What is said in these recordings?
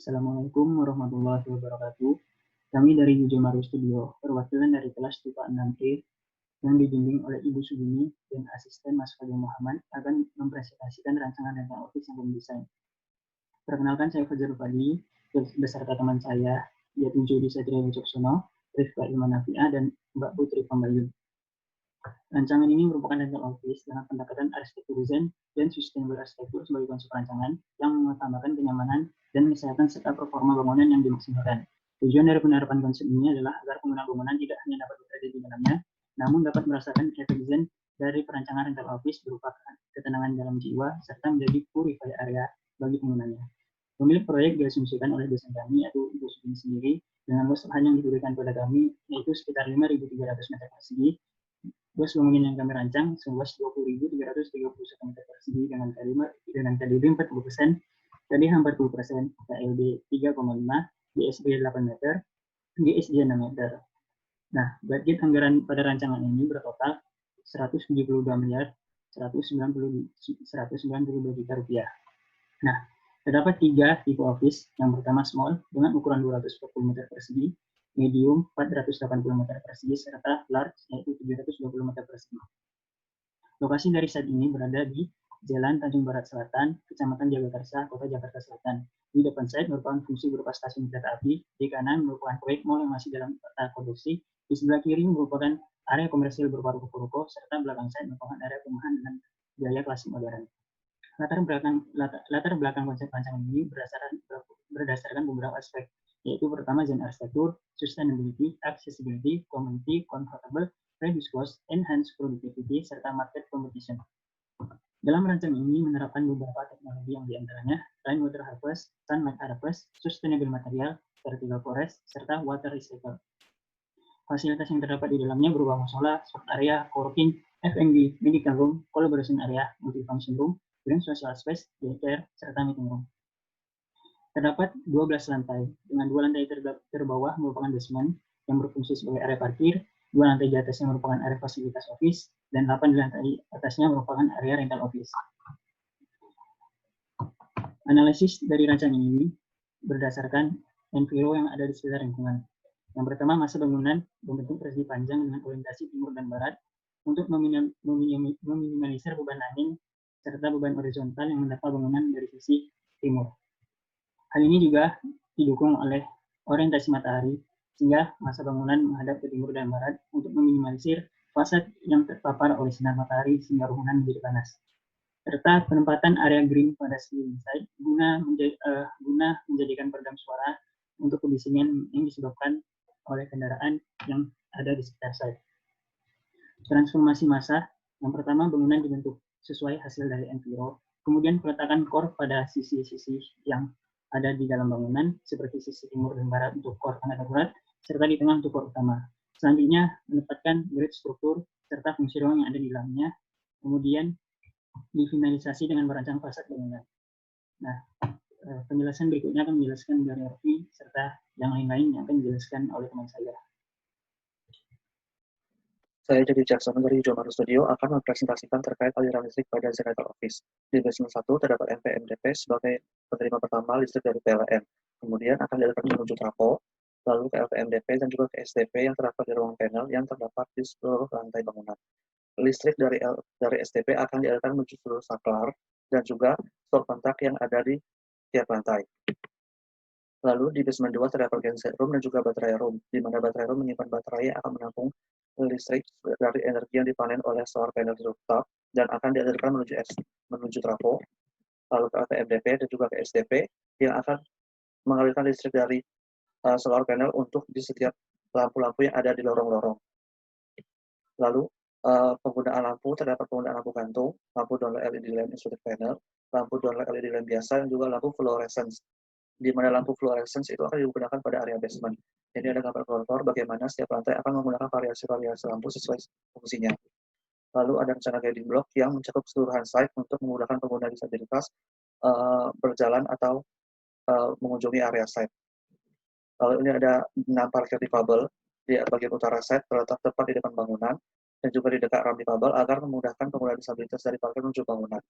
Assalamualaikum warahmatullahi wabarakatuh. Kami dari Jujomaru Studio, perwakilan dari kelas IPA 6E yang dibimbing oleh Ibu Sugini dan asisten Mas Fadil Muhammad akan mempresentasikan rancangan rental office yang kami desain. Perkenalkan, saya Fajar Fadli beserta teman saya, yaitu Jody Satria Wicaksono, Rifka Ilmanafia, dan Mbak Putri Pambayun. Rancangan ini merupakan rental office dengan pendekatan arsitektur desain dan sustainable arsitektur sebagai konsep rancangan yang mengutamakan kenyamanan dan kesehatan serta performa bangunan yang dimaksimalkan. Tujuan dari penerapan konsep ini adalah agar pengguna bangunan tidak hanya dapat bekerja di dalamnya, namun dapat merasakan efek desain dari perancangan rental office berupa ketenangan dalam jiwa serta menjadi purified area bagi penggunanya. Pemilik proyek diasumsikan oleh dosen kami, yaitu Ibu Sugini sendiri, dengan luas lahan yang diberikan pada kami, yaitu sekitar 5.300 meter persegi. Luas bangunan yang kami rancang seluas 20.331 meter persegi dengan KDB 40%, KDH 40%, KLD 3,5, GSB 8 meter, GSJ 6 meter. Nah, budget anggaran pada rancangan ini bertotal 172 miliar 192 juta rupiah. Nah, terdapat 3 tipe office. Yang pertama small dengan ukuran 240 meter persegi, medium 480 meter persegi, serta large yaitu 720 meter persegi. Lokasi dari site ini berada di Jalan Tanjung Barat Selatan, Kecamatan Jagakarsa, Kota Jakarta Selatan. Di depan site merupakan fungsi berupa stasiun kereta api, di kanan merupakan proyek mall yang masih dalam tahap produksi, di sebelah kiri merupakan area komersial berupa ruko-ruko, serta belakang site merupakan area perumahan dengan gaya klasik modern. Latar belakang konsep rancangan ini berdasarkan beberapa aspek, yaitu pertama desain arsitektur, sustainability, accessibility, community, comfortable, reduce cost, enhance productivity, serta market competition. Dalam rancangan ini menerapkan beberapa teknologi yang diantaranya rainwater harvest, sunlight harvest, sustainable material, vertical forest, serta water recycle. Fasilitas yang terdapat di dalamnya berupa musola, sport area, coworking, F&B, medical room, collaboration area, multifunction room, green social space, daycare, serta meeting room. Terdapat 12 lantai, dengan 2 lantai terbawah merupakan basement yang berfungsi sebagai area parkir, 2 lantai di atasnya merupakan area fasilitas office, dan 8 di lantai atasnya merupakan area rental office. Analisis dari rancangan ini berdasarkan enviro yang ada di sekitar lingkungan. Yang pertama, masa bangunan membentuk persegi panjang dengan orientasi timur dan barat untuk meminimalisir beban angin serta beban horizontal yang mendapat bangunan dari sisi timur. Hal ini juga didukung oleh orientasi matahari, sehingga masa bangunan menghadap ke timur dan barat untuk meminimalisir fasad yang terpapar oleh sinar matahari sehingga bangunan menjadi panas. Serta penempatan area green pada ceiling side guna menjadikan peredam suara untuk kebisingan yang disebabkan oleh kendaraan yang ada di sekitar site. Transformasi massa, yang pertama bangunan dibentuk sesuai hasil dari enviro, kemudian peletakan core pada sisi-sisi yang ada di dalam bangunan, seperti sisi timur dan barat untuk core tanggap darurat, serta di tengah untuk core utama. Selanjutnya, menempatkan grid struktur serta fungsi ruang yang ada di dalamnya, kemudian difinalisasi dengan merancang fasad bangunan. Nah, penjelasan berikutnya akan menjelaskan dari Arfi serta yang lain-lain yang akan dijelaskan oleh teman saya. Saya jadi Jackson dari Jujomaru Studio akan mempresentasikan terkait aliran listrik pada rental office. Di basement 1 terdapat NPMDP sebagai penerima pertama listrik dari PLN. Kemudian akan dialirkan menuju trafo, lalu ke LPMDP dan juga ke SDP yang terdapat di ruang panel yang terdapat di seluruh lantai bangunan. Listrik dari SDP akan dialirkan menuju seluruh saklar dan juga stop kontak yang ada di tiap lantai. Lalu di basement 2 terdapat genset room dan juga baterai room, di mana baterai room menyimpan baterai yang akan menampung listrik dari energi yang dipanen oleh solar panel rooftop dan akan dialirkan menuju trafo, lalu ke LPMDP dan juga ke SDP yang akan mengalirkan listrik dari solar panel untuk di setiap lampu-lampu yang ada di lorong-lorong. Lalu penggunaan lampu, terdapat penggunaan lampu gantung, lampu downlight LED lamp instrument panel, lampu downlight LED lamp biasa, dan juga lampu fluorescence. Di mana lampu fluorescence itu akan digunakan pada area basement. Jadi ada gambar kontur bagaimana setiap lantai akan menggunakan variasi-variasi lampu sesuai fungsinya. Lalu ada rencana guiding block yang mencakup keseluruhan site untuk memudahkan pengguna disabilitas berjalan atau mengunjungi area site. Lalu ini ada 6 parkir difabel di bagian utara site terletak tepat di depan bangunan dan juga di dekat ramp difabel agar memudahkan pengguna disabilitas dari parkir menuju bangunan.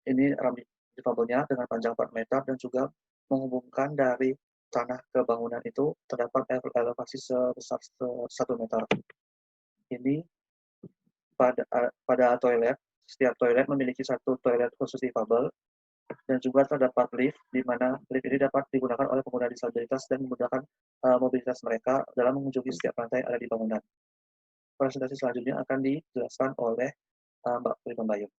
Ini ramp difabelnya dengan panjang 4 meter dan juga menghubungkan dari tanah ke bangunan itu terdapat elevasi sebesar 1 meter. Ini pada toilet, setiap toilet memiliki satu toilet khusus difabel, dan juga terdapat lift, di mana lift ini dapat digunakan oleh pengguna disabilitas dan memudahkan mobilitas mereka dalam mengunjungi setiap lantai yang ada di bangunan. Presentasi selanjutnya akan dijelaskan oleh Mbak Pri Pembayun.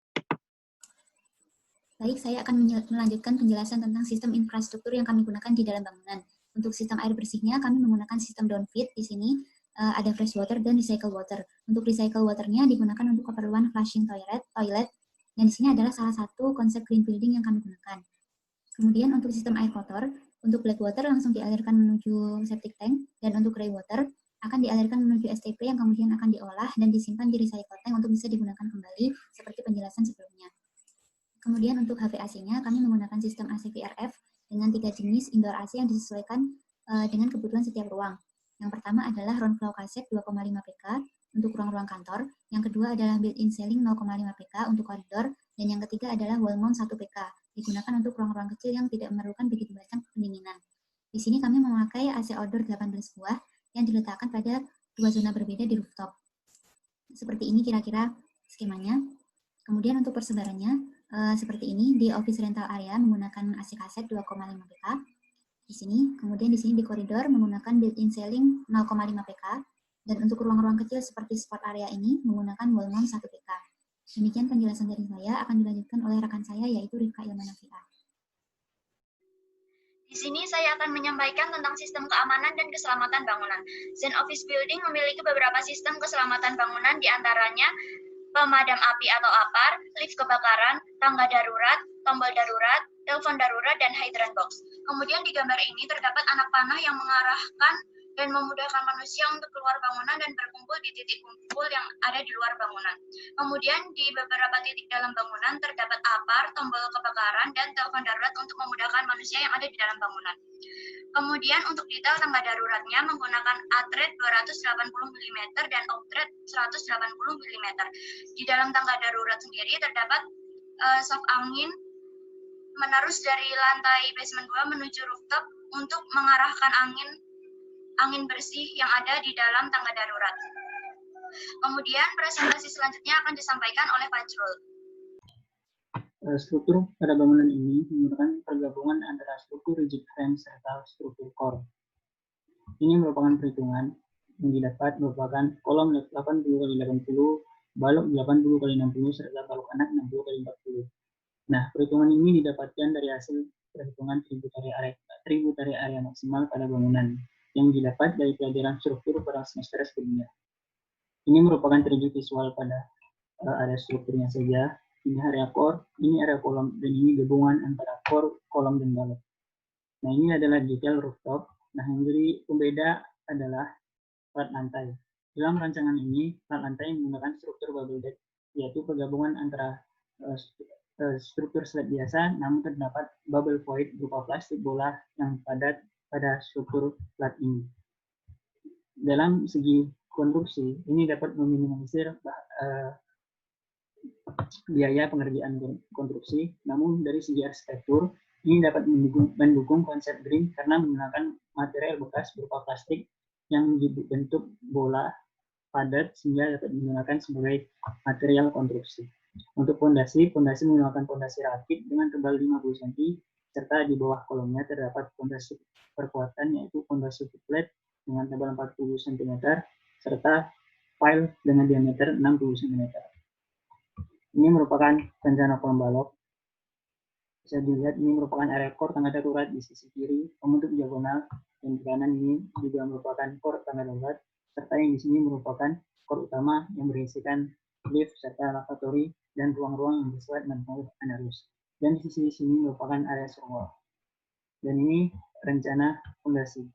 Baik, saya akan melanjutkan penjelasan tentang sistem infrastruktur yang kami gunakan di dalam bangunan. Untuk sistem air bersihnya, kami menggunakan sistem downfeed. Di sini ada fresh water dan recycle water. Untuk recycle water-nya digunakan untuk keperluan flushing toilet, dan di sini adalah salah satu konsep green building yang kami gunakan. Kemudian untuk sistem air kotor, untuk black water langsung dialirkan menuju septic tank, dan untuk grey water akan dialirkan menuju STP yang kemudian akan diolah dan disimpan di recycle tank untuk bisa digunakan kembali seperti penjelasan sebelumnya. Kemudian untuk HVAC-nya, kami menggunakan sistem AC VRF dengan 3 jenis indoor AC yang disesuaikan dengan kebutuhan setiap ruang. Yang pertama adalah round flow cassette 2,5 PK untuk ruang-ruang kantor. Yang kedua adalah built-in ceiling 0,5 PK untuk koridor. Dan yang ketiga adalah wall mount 1 PK, digunakan untuk ruang-ruang kecil yang tidak memerlukan begitu banyak pendinginan. Di sini kami memakai AC outdoor 18 buah yang diletakkan pada 2 zona berbeda di rooftop. Seperti ini kira-kira skemanya. Kemudian untuk persebarannya, seperti ini di office rental area menggunakan AC kaset 2,5 PK di sini, kemudian di sini di koridor menggunakan built-in ceiling 0,5 PK, dan untuk ruang-ruang kecil seperti sport area ini menggunakan wall mount 1 PK. Demikian penjelasan dari saya, akan dilanjutkan oleh rekan saya yaitu Rifka Ilmanafia. Di sini saya akan menyampaikan tentang sistem keamanan dan keselamatan bangunan. Zen Office Building memiliki beberapa sistem keselamatan bangunan, diantaranya pemadam api atau APAR, lift kebakaran, tangga darurat, tombol darurat, telepon darurat, dan hydrant box. Kemudian di gambar ini terdapat anak panah yang mengarahkan dan memudahkan manusia untuk keluar bangunan dan berkumpul di titik kumpul yang ada di luar bangunan. Kemudian di beberapa titik dalam bangunan terdapat APAR, tombol kebakaran, dan telepon darurat untuk memudahkan manusia yang ada di dalam bangunan. Kemudian untuk detail tangga daruratnya menggunakan atret 280 mm dan optret 180 mm. Di dalam tangga darurat sendiri terdapat saf angin menerus dari lantai basement 2 menuju rooftop untuk mengarahkan angin bersih yang ada di dalam tangga darurat. Kemudian presentasi selanjutnya akan disampaikan oleh Fajrul. Struktur pada bangunan ini menggunakan pergabungan antara struktur rigid frame serta struktur core. Ini merupakan perhitungan yang didapat merupakan kolom 80x80, balok 80x60, serta balok anak 60x40. Nah, perhitungan ini didapatkan dari hasil perhitungan tributary area maksimal pada bangunan yang didapat dari pelajaran struktur pada semester sebelumnya. Ini merupakan 3D visual pada area strukturnya saja. Ini area core, ini area kolom, dan ini gabungan antara core, kolom, dan balok. Nah, ini adalah detail rooftop. Nah, yang jadi pembeda adalah plat lantai. Dalam rancangan ini, plat lantai menggunakan struktur bubble deck, yaitu pergabungan antara struktur slab biasa, namun terdapat bubble void berupa plastik bola yang padat pada struktur plat ini. Dalam segi konstruksi, ini dapat meminimalisir biaya pengerjaan konstruksi, namun dari segi arsitektur, ini dapat mendukung konsep green karena menggunakan material bekas berupa plastik yang dibentuk bola padat sehingga dapat digunakan sebagai material konstruksi. Untuk fondasi menggunakan fondasi rakit dengan tebal 50 cm, serta di bawah kolomnya terdapat fondasi perkuatan yaitu fondasi flat dengan tebal 40 cm, serta pile dengan diameter 60 cm. Ini merupakan rencana kolom balok. Bisa dilihat ini merupakan area core tangga darurat di sisi kiri, pembentuk diagonal, dan di kanan ini juga merupakan core tangga darurat, serta yang di sini merupakan core utama yang berisikan lift serta lavatory dan ruang-ruang yang bersesuaian dengan pengurus anarus. Dan di sisi sini merupakan area server. Dan ini rencana fondasi.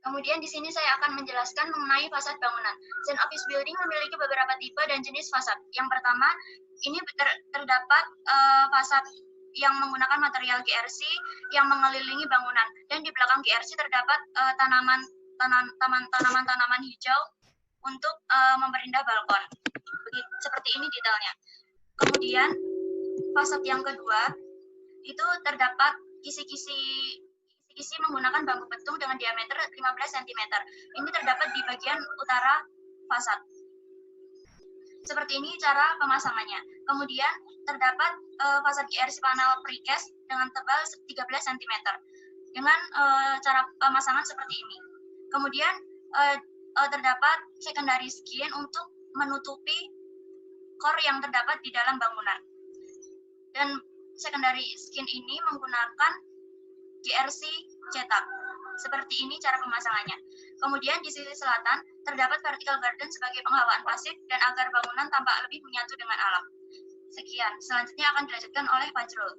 Kemudian di sini saya akan menjelaskan mengenai fasad bangunan. Zen Office Building memiliki beberapa tipe dan jenis fasad. Yang pertama, ini terdapat fasad yang menggunakan material GRC yang mengelilingi bangunan. Dan di belakang GRC terdapat tanaman-tanaman hijau untuk memperindah balkon. Seperti ini detailnya. Kemudian, fasad yang kedua itu terdapat kisi-kisi menggunakan bambu betung dengan diameter 15 cm. Ini terdapat di bagian utara fasad. Seperti ini cara pemasangannya. Kemudian terdapat fasad GRC panel precast dengan tebal 13 cm dengan cara pemasangan seperti ini. Kemudian terdapat secondary skin untuk menutupi core yang terdapat di dalam bangunan. Dan secondary skin ini menggunakan GRC cetak. Seperti ini cara pemasangannya. Kemudian di sisi selatan terdapat vertical garden sebagai penghawaan pasif dan agar bangunan tampak lebih menyatu dengan alam. Sekian, selanjutnya akan dilanjutkan oleh Fajrul.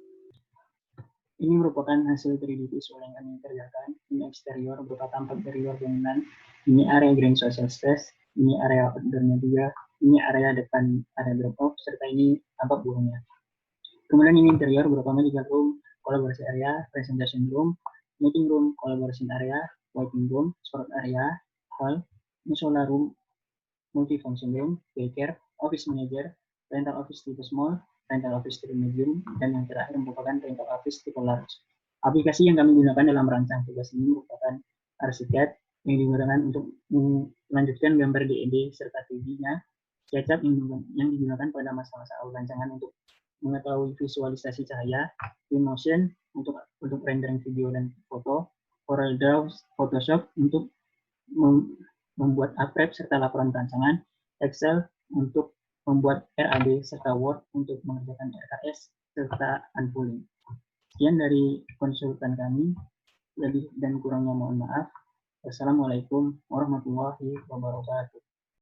Ini merupakan hasil 3D visual yang kami kerjakan. Ini eksterior berupa tampak dari luar bangunan. Ini area green social space. Ini area outdoornya juga. Ini area depan area drop off serta ini tampak burungnya. Kemudian ini interior berupa medical room, collaboration area, presentation room, meeting room, collaboration area, waiting room, storage area, hall, musola room, multifunction room, daycare, office manager, rental office tipe small, rental office tipe medium, dan yang terakhir merupakan rental office tipe large. Aplikasi yang kami gunakan dalam merancang tugas ini merupakan ArchiCAD yang digunakan untuk melanjutkan gambar DED serta 3D-nya, SketchUp yang digunakan pada masa-masa awal rancangan untuk mengetahui visualisasi cahaya, Twinmotion untuk rendering video dan foto, CorelDRAW, Photoshop untuk membuat aprep serta laporan rancangan, Excel untuk membuat RAB serta Word untuk mengerjakan RKS serta unpooling. Sekian dari konsultan kami, lebih dan kurangnya mohon maaf. Wassalamualaikum warahmatullahi wabarakatuh.